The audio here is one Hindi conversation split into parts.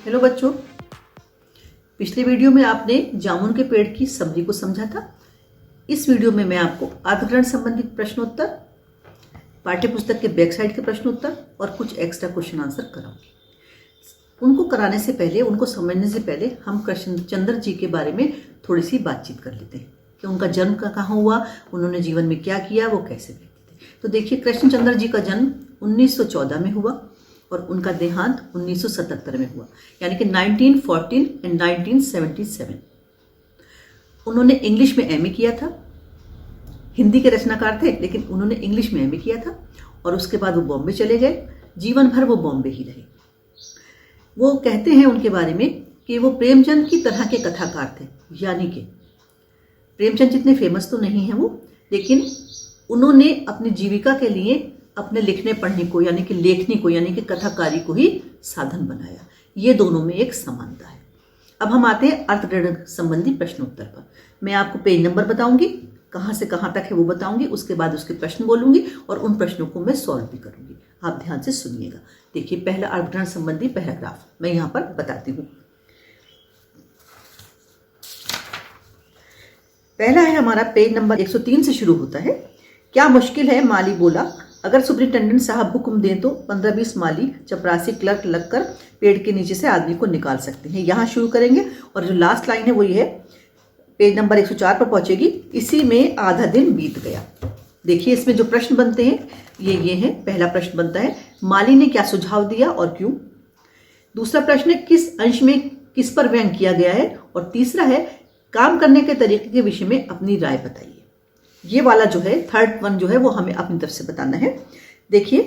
हेलो बच्चों, पिछले वीडियो में आपने जामुन के पेड़ की समरी को समझा था। इस वीडियो में मैं आपको अर्थग्रहण संबंधित प्रश्नोत्तर, पाठ्यपुस्तक के बैक साइड के प्रश्नोत्तर और कुछ एक्स्ट्रा क्वेश्चन आंसर कराऊंगी। उनको कराने से पहले, उनको समझने से पहले हम कृष्णचंद्र जी के बारे में थोड़ी सी बातचीत कर लेते हैं कि उनका जन्म कहाँ हुआ, उन्होंने जीवन में क्या किया, वो कैसे व्यक्ति थे। तो देखिए, कृष्णचंद्र जी का जन्म 1914 में हुआ और उनका देहांत 1977 में हुआ, यानी कि 1914 एंड 1977। उन्होंने इंग्लिश में एमए किया था। हिंदी के रचनाकार थे, लेकिन उन्होंने इंग्लिश में एमए किया था और उसके बाद वो बॉम्बे चले गए। जीवन भर वो बॉम्बे ही रहे। वो कहते हैं उनके बारे में कि वो प्रेमचंद की तरह के कथाकार थे, यानी कि प्रेमचंद जितने फेमस तो नहीं है वो, लेकिन उन्होंने अपनी जीविका के लिए अपने लिखने पढ़ने को, यानी कि लेखनी को, यानी कि कथाकारी को ही साधन बनाया। ये दोनों में एक समानता है। अब हम आते हैं अर्थग्रहण संबंधी प्रश्नोत्तर पर। मैं आपको पेज नंबर बताऊंगी, कहाँ से कहाँ तक है वो बताऊंगी, उसके बाद उसके प्रश्न बोलूंगी और उन प्रश्नों को मैं सॉल्व भी करूंगी। आप ध्यान से सुनिएगा। देखिए, पहला अर्थग्रहण संबंधी पैराग्राफ मैं यहाँ पर बताती हूँ। पहला है हमारा, पेज नंबर 103 से शुरू होता है। क्या मुश्किल है, माली बोला। अगर सुपरिटेंडेंट साहब हुक्म दें तो 15-20 माली चपरासी क्लर्क लगकर पेड़ के नीचे से आदमी को निकाल सकते हैं। यहाँ शुरू करेंगे और जो लास्ट लाइन है वो ये है, पेज नंबर 104 पर पहुंचेगी। इसी में आधा दिन बीत गया। देखिए, इसमें जो प्रश्न बनते हैं ये है। पहला प्रश्न बनता है, माली ने क्या सुझाव दिया और क्यों। दूसरा प्रश्न है, किस अंश में किस पर व्यंग किया गया है। और तीसरा है, काम करने के तरीके के विषय में अपनी राय बताइए। ये वाला जो है, थर्ड वन जो है, वो हमें अपनी तरफ से बताना है। देखिए,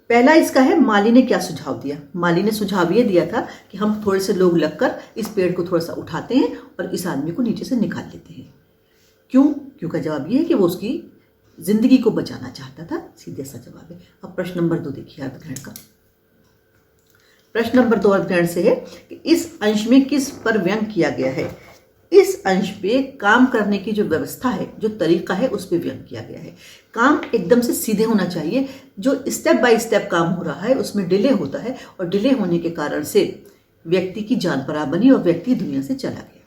पहला इसका है, माली ने क्या सुझाव दिया। माली ने सुझाव ये दिया था कि हम थोड़े से लोग लगकर इस पेड़ को थोड़ा सा उठाते हैं और इस आदमी को नीचे से निकाल लेते हैं। क्यों का जवाब ये है कि वो उसकी जिंदगी को बचाना चाहता था। सीधे सा जवाब है। अब प्रश्न नंबर 2 देखिए अर्थग्रहण का। प्रश्न नंबर 2 अर्थग्रहण से है कि इस अंश में किस पर व्यंग किया गया है। इस अंश पे काम करने की जो व्यवस्था है, जो तरीका है, उस पे व्यंग किया गया है। काम एकदम से सीधे होना चाहिए। जो स्टेप बाय स्टेप काम हो रहा है उसमें डिले होता है और डिले होने के कारण से व्यक्ति की जान परार बनी और व्यक्ति दुनिया से चला गया।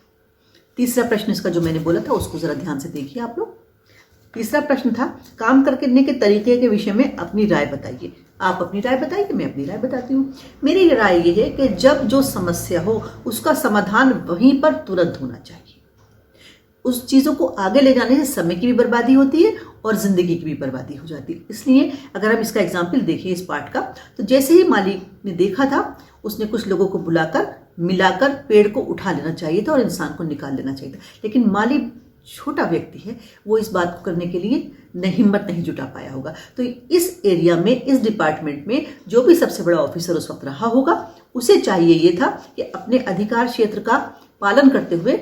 तीसरा प्रश्न इसका जो मैंने बोला था उसको जरा ध्यान से देखिए आप लोग। तीसरा प्रश्न था, काम करने के तरीके के विषय में अपनी राय बताइए। आप अपनी राय बताइए, मैं अपनी राय बताती हूँ। मेरी राय ये है कि जब जो समस्या हो उसका समाधान वहीं पर तुरंत होना चाहिए। उस चीज़ों को आगे ले जाने से समय की भी बर्बादी होती है और जिंदगी की भी बर्बादी हो जाती है। इसलिए अगर हम इसका एग्जाम्पल देखें इस पार्ट का, तो जैसे ही माली ने देखा था, उसने कुछ लोगों को बुलाकर मिलाकर पेड़ को उठा लेना चाहिए था और इंसान को निकाल लेना चाहिए था। लेकिन माली छोटा व्यक्ति है, वो इस बात को करने के लिए हिम्मत नहीं जुटा पाया होगा। तो इस एरिया में, इस डिपार्टमेंट में जो भी सबसे बड़ा ऑफिसर उस वक्त रहा होगा, उसे चाहिए ये था कि अपने अधिकार क्षेत्र का पालन करते हुए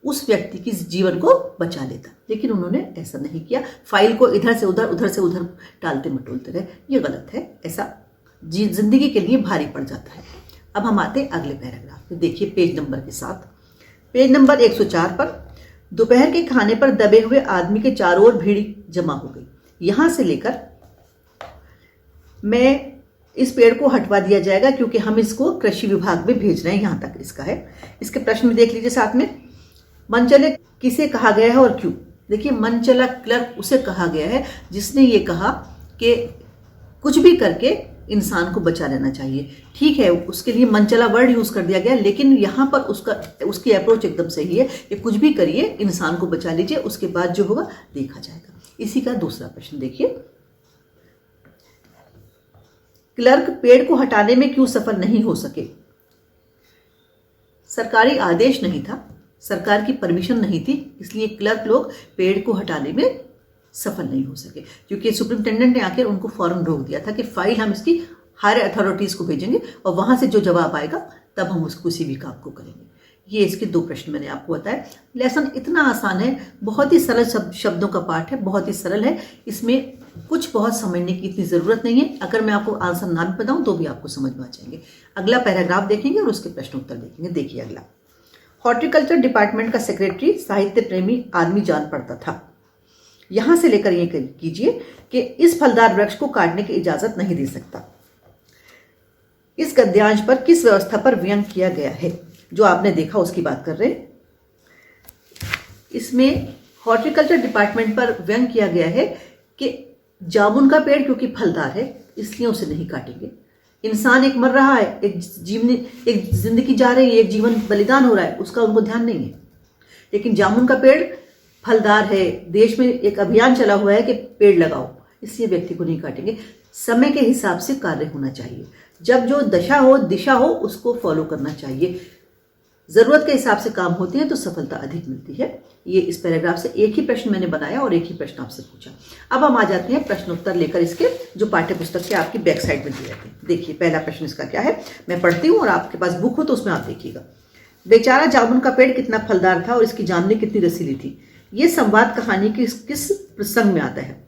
उस व्यक्ति की जीवन को बचा लेता। लेकिन उन्होंने ऐसा नहीं किया। फाइल को इधर से उधर टालते मटोलते रहे। ये गलत है। ऐसा जिंदगी के लिए भारी पड़ जाता है। अब हम आते हैं अगले पैराग्राफ पे। देखिए पेज नंबर के साथ, पेज नंबर 104 पर, दोपहर के खाने पर दबे हुए आदमी के चारों ओर भीड़ जमा हो गई। यहां से लेकर मैं इस पेड़ को हटवा दिया जाएगा क्योंकि हम इसको कृषि विभाग में भेज रहे हैं। यहां तक इसका है। इसके प्रश्न में देख लीजिए साथ में। मनचले किसे कहा गया है और क्यों। देखिए, मनचला क्लर्क उसे कहा गया है जिसने ये कहा कि कुछ भी करके इंसान को बचा लेना चाहिए। ठीक है, उसके लिए मनचला वर्ड यूज कर दिया गया, लेकिन यहाँ पर उसकी अप्रोच एकदम सही है कि कुछ भी करिए, इंसान को बचा लीजिए, उसके बाद जो होगा देखा जाएगा। इसी का दूसरा प्रश्न देखिए, क्लर्क पेड़ को हटाने में क्यों सफल नहीं हो सके। सरकारी आदेश नहीं था, सरकार की परमिशन नहीं थी, इसलिए क्लर्क लोग पेड़ को हटाने में सफल नहीं हो सके। क्योंकि सुपरिटेंडेंट ने आकर उनको फौरन रोक दिया था कि फाइल हम इसकी हायर अथॉरिटीज को भेजेंगे और वहां से जो जवाब आएगा तब हम उसको किसी भी काम को करेंगे। ये इसके 2 प्रश्न मैंने आपको बताया। लेसन इतना आसान है, बहुत ही सरल शब्दों का पाठ है, बहुत ही सरल है। इसमें कुछ बहुत समझने की इतनी जरूरत नहीं है। अगर मैं आपको आंसर ना भी बताऊं तो भी आपको समझ में आ जाएंगे। अगला पैराग्राफ देखेंगे और उसके प्रश्न उत्तर देखेंगे। देखिए अगला, हॉर्टिकल्चर डिपार्टमेंट का सेक्रेटरी साहित्य प्रेमी आदमी जान पड़ता था। यहां से लेकर ये कीजिए कि इस फलदार वृक्ष को काटने की इजाजत नहीं दे सकता। इस गद्यांश पर किस व्यवस्था पर व्यंग किया गया है? जो आपने देखा उसकी बात कर रहे हैं। इसमें हॉर्टिकल्चर डिपार्टमेंट पर व्यंग किया गया है कि जामुन का पेड़ क्योंकि फलदार है इसलिए उसे नहीं काटेंगे। इंसान एक मर रहा है, एक जिंदगी जा रही है, एक जीवन बलिदान हो रहा है, उसका उनको ध्यान नहीं है। लेकिन जामुन का पेड़ फलदार है, देश में एक अभियान चला हुआ है कि पेड़ लगाओ, इसलिए व्यक्ति को नहीं काटेंगे। समय के हिसाब से कार्य होना चाहिए। जब जो दशा हो, दिशा हो, उसको फॉलो करना चाहिए। जरूरत के हिसाब से काम होते हैं तो सफलता अधिक मिलती है। ये इस पैराग्राफ से एक ही प्रश्न मैंने बनाया और एक ही प्रश्न आपसे पूछा। अब हम आ जाते हैं प्रश्नोत्तर लेकर इसके, जो पाठ्य पुस्तक के आपकी बैक साइड में दिए रहते हैं। देखिए पहला प्रश्न इसका क्या है, मैं पढ़ती हूँ और आपके पास बुक हो तो उसमें आप देखिएगा। बेचारा जामुन का पेड़ कितना फलदार था और इसकी जामुनें कितनी रसीली थी। ये संवाद कहानी की किस प्रसंग में आता है?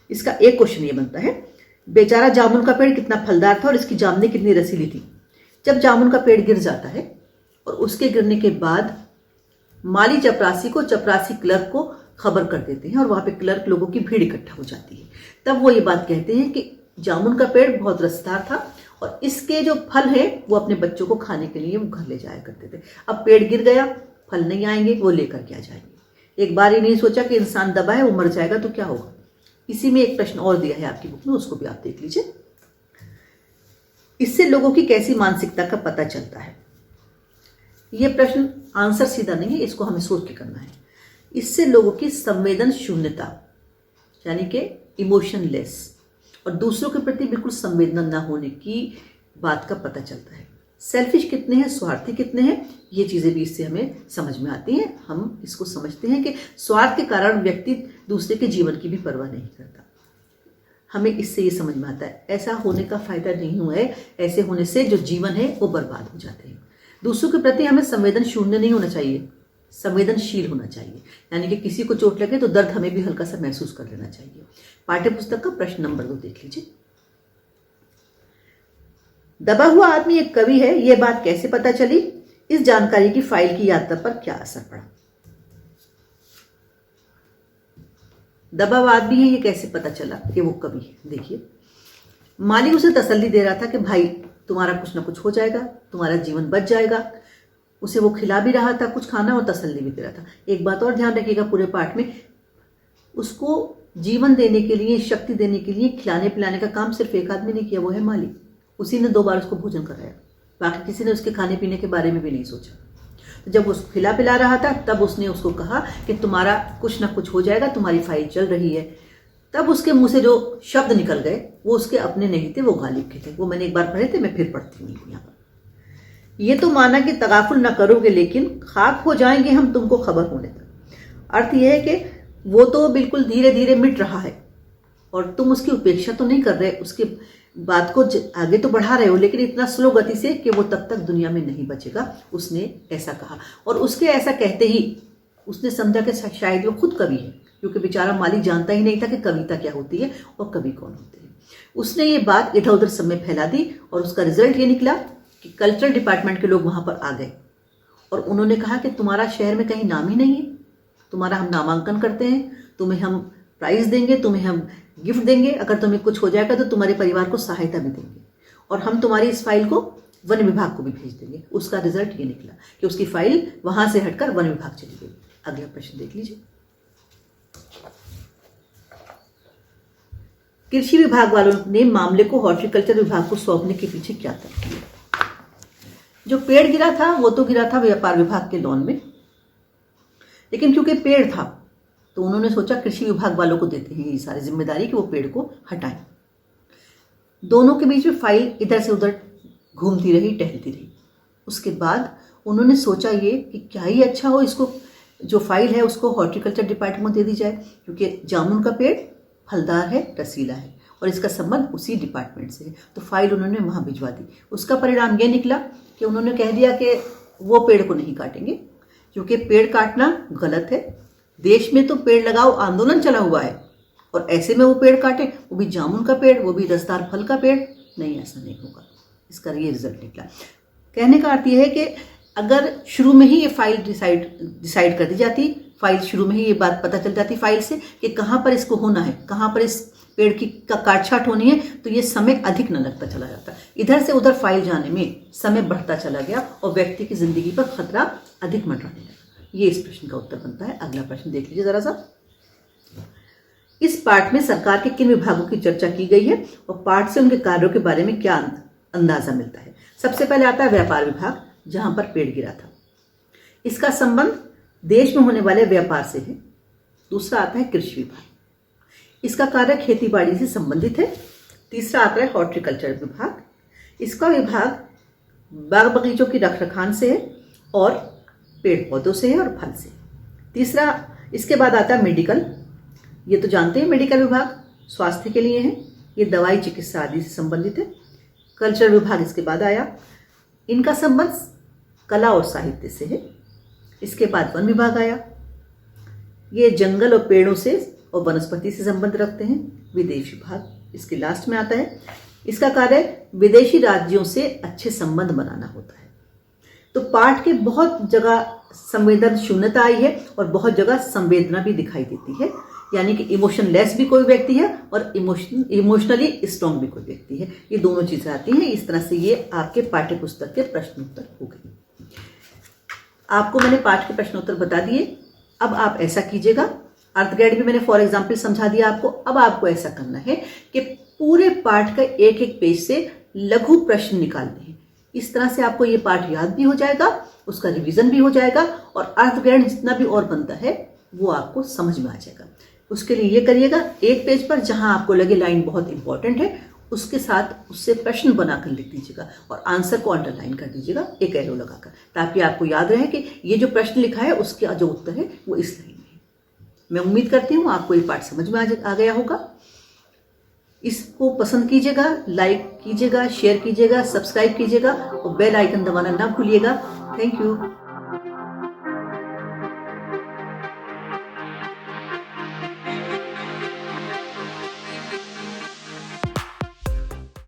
इसका एक क्वेश्चन ये बनता है, बेचारा जामुन का पेड़ कितना फलदार था और इसकी जामुनें कितनी रसीली थी। जब जामुन का पेड़ गिर जाता है और उसके गिरने के बाद माली चपरासी को, चपरासी क्लर्क को खबर कर देते हैं और वहां पे क्लर्क लोगों की भीड़ इकट्ठा हो जाती है। तब वो ये बात कहते हैं कि जामुन का पेड़ बहुत रसदार था और इसके जो फल है वो अपने बच्चों को खाने के लिए वो घर ले जाया करते थे। अब पेड़ गिर गया, फल नहीं आएंगे, वो लेकर क्या जाएंगे? एक बार ही नहीं सोचा कि इंसान दबा है, वो मर जाएगा तो क्या होगा। इसी में एक प्रश्न और दिया है आपकी बुक में, उसको भी आप देख लीजिए। इससे लोगों की कैसी मानसिकता का पता चलता है? यह प्रश्न आंसर सीधा नहीं है, इसको हमें सोच के करना है। इससे लोगों की संवेदन शून्यता यानी कि इमोशनलेस और दूसरों के प्रति बिल्कुल संवेदना न होने की बात का पता चलता है। सेल्फिश कितने हैं, स्वार्थी कितने हैं, ये चीजें भी इससे हमें समझ में आती हैं। हम इसको समझते हैं कि स्वार्थ के कारण व्यक्ति दूसरे के जीवन की भी परवाह नहीं करता। हमें इससे ये समझ में आता है ऐसा होने का फायदा नहीं हुआ है, ऐसे होने से जो जीवन है वो बर्बाद हो जाते हैं। दूसरों के प्रति हमें संवेदन शून्य नहीं होना चाहिए, संवेदनशील होना चाहिए। यानी कि किसी को चोट लगे तो दर्द हमें भी हल्का सा महसूस कर लेना चाहिए। पाठ्य पुस्तक का प्रश्न नंबर 2 देख लीजिए। दबा हुआ आदमी एक कवि है, यह बात कैसे पता चली? इस जानकारी की फाइल की यात्रा पर क्या असर पड़ा? दबा हुआ आदमी है, ये कैसे पता चला कि वो कवि है? देखिए, माली उसे तसल्ली दे रहा था कि भाई तुम्हारा कुछ ना कुछ हो जाएगा, तुम्हारा जीवन बच जाएगा। उसे वो खिला भी रहा था कुछ खाना और तसल्ली भी दे रहा था। एक बात और ध्यान रखिएगा पूरे पाठ में, उसको जीवन देने के लिए, शक्ति देने के लिए खिलाने पिलाने का काम सिर्फ एक आदमी ने किया, वो है माली। उसी ने 2 बार उसको भोजन कराया, बाकी किसी ने उसके खाने पीने के बारे में भी नहीं सोचा। जब उसको खिला पिला रहा था तब उसने उसको कहा कि तुम्हारा कुछ ना कुछ हो जाएगा, तुम्हारी फाइल चल रही है। तब उसके मुंह से जो शब्द निकल गए वो उसके अपने नहीं थे, वो गालिब के थे। वो मैंने एक बार पढ़े थे, मैं फिर पढ़ती हूँ यहाँ पर। ये तो माना कि तगाफुल ना करोगे लेकिन खाक हो जाएंगे हम तुमको खबर होने तक। अर्थ यह है कि वो तो बिल्कुल धीरे धीरे मिट रहा है और तुम उसकी उपेक्षा तो नहीं कर रहे, उसके बात को आगे तो बढ़ा रहे हो, लेकिन इतना स्लो गति से कि वो तब तक दुनिया में नहीं बचेगा। उसने ऐसा कहा और उसके ऐसा कहते ही उसने समझा कि शायद वो खुद कवि है, क्योंकि बेचारा माली जानता ही नहीं था कि कविता क्या होती है और कवि कौन होते हैं। उसने ये बात इधर उधर सब में फैला दी और उसका रिजल्ट ये निकला कि कल्चरल डिपार्टमेंट के लोग वहां पर आ गए और उन्होंने कहा कि तुम्हारा शहर में कहीं नाम ही नहीं है, तुम्हारा हम नामांकन करते हैं, तुम्हें हम प्राइज देंगे, तुम्हें हम गिफ्ट देंगे, अगर तुम्हें कुछ हो जाएगा तो तुम्हारे परिवार को सहायता भी देंगे और हम तुम्हारी इस फाइल को वन विभाग को भी भेज देंगे। उसका रिजल्ट ये निकला कि उसकी फाइल वहां से हटकर वन विभाग चली गई। अगला प्रश्न देख लीजिए। कृषि विभाग वालों ने मामले को हॉर्टिकल्चर विभाग को सौंपने के पीछे क्या तर्क किया? जो पेड़ गिरा था वो तो गिरा था व्यापार विभाग के लॉन में, लेकिन क्योंकि पेड़ था तो उन्होंने सोचा कृषि विभाग वालों को देते हैं ये सारी जिम्मेदारी कि वो पेड़ को हटाएं। दोनों के बीच में फाइल इधर से उधर घूमती रही, टहलती रही। उसके बाद उन्होंने सोचा ये कि क्या ही अच्छा हो, इसको जो फाइल है उसको हॉर्टिकल्चर डिपार्टमेंट दे दी जाए, क्योंकि जामुन का पेड़ फलदार है, रसीला है और इसका संबंध उसी डिपार्टमेंट से है। तो फाइल उन्होंने वहां भिजवा दी। उसका परिणाम ये निकला कि उन्होंने कह दिया कि वो पेड़ को नहीं काटेंगे, क्योंकि पेड़ काटना गलत है। देश में तो पेड़ लगाओ आंदोलन चला हुआ है और ऐसे में वो पेड़ काटे, वो भी जामुन का पेड़, वो भी रसदार फल का पेड़, नहीं, ऐसा नहीं होगा। इसका ये रिजल्ट निकला। कहने का अर्थ ये है कि अगर शुरू में ही ये फाइल डिसाइड कर दी जाती, फाइल शुरू में ही ये बात पता चल जाती फाइल से कि कहाँ पर इसको होना है, कहाँ पर इस पेड़ की काट छाट होनी है तो ये समय अधिक न लगता चला जाता, इधर से उधर फाइल जाने में समय बढ़ता चला गया और व्यक्ति की जिंदगी पर खतरा अधिक मंडराने लगा। ये इस प्रश्न का उत्तर बनता है। अगला प्रश्न देख लीजिए जरा सा। इस पाठ में सरकार के किन विभागों की चर्चा की गई है और पाठ से उनके कार्यों के बारे में क्या अंदाजा मिलता है। सबसे पहले आता है व्यापार विभाग, जहां पर पेड़ गिरा था। इसका संबंध देश में होने वाले व्यापार से है। दूसरा आता है कृषि विभाग, इसका कार्य खेती बाड़ी से संबंधित है। तीसरा आता है हॉर्टिकल्चर विभाग, इसका विभाग बाग बगीचों की रखरखाव से है और पेड़ पौधों से है और फल से। तीसरा, इसके बाद आता है मेडिकल, ये तो जानते हैं मेडिकल विभाग स्वास्थ्य के लिए है, ये दवाई चिकित्सा आदि से संबंधित है। कल्चर विभाग इसके बाद आया, इनका संबंध कला और साहित्य से है। इसके बाद वन विभाग आया, ये जंगल और पेड़ों से और वनस्पति से संबंध रखते हैं। विदेश विभाग इसके लास्ट में आता है, इसका कार्य विदेशी राज्यों से अच्छे संबंध बनाना होता है। तो पाठ के बहुत जगह संवेदन शून्यता आई है और बहुत जगह संवेदना भी दिखाई देती है, यानी कि इमोशनलेस भी कोई व्यक्ति है और इमोशनली स्ट्रॉन्ग भी कोई व्यक्ति है। ये दोनों चीजें आती हैं। इस तरह से ये आपके पाठ्य पुस्तक के प्रश्नोत्तर हो गए। आपको मैंने पाठ के प्रश्नोत्तर बता दिए। अब आप ऐसा कीजिएगा, अर्थगैड भी मैंने फॉर एग्जाम्पल समझा दिया आपको। अब आपको ऐसा करना है कि पूरे पाठ का एक एक पेज से लघु प्रश्न निकालने हैं। इस तरह से आपको ये पाठ याद भी हो जाएगा, उसका रिवीजन भी हो जाएगा और अर्थगैड जितना भी और बनता है वो आपको समझ में आ जाएगा। उसके लिए ये करिएगा, एक पेज पर जहां आपको लगे लाइन बहुत इंपॉर्टेंट है उसके साथ उससे प्रश्न बनाकर लिख दीजिएगा और आंसर को अंडरलाइन कर दीजिएगा एक एरो लगाकर, ताकि आपको याद रहे कि ये जो प्रश्न लिखा है उसका जो उत्तर है वो इस लाइन में है। मैं उम्मीद करती हूँ आपको ये पाठ समझ में आ गया होगा। इसको पसंद कीजिएगा, लाइक कीजिएगा, शेयर कीजिएगा, सब्सक्राइब कीजिएगा और बेल आइकन दबाना ना भूलिएगा। Thank you.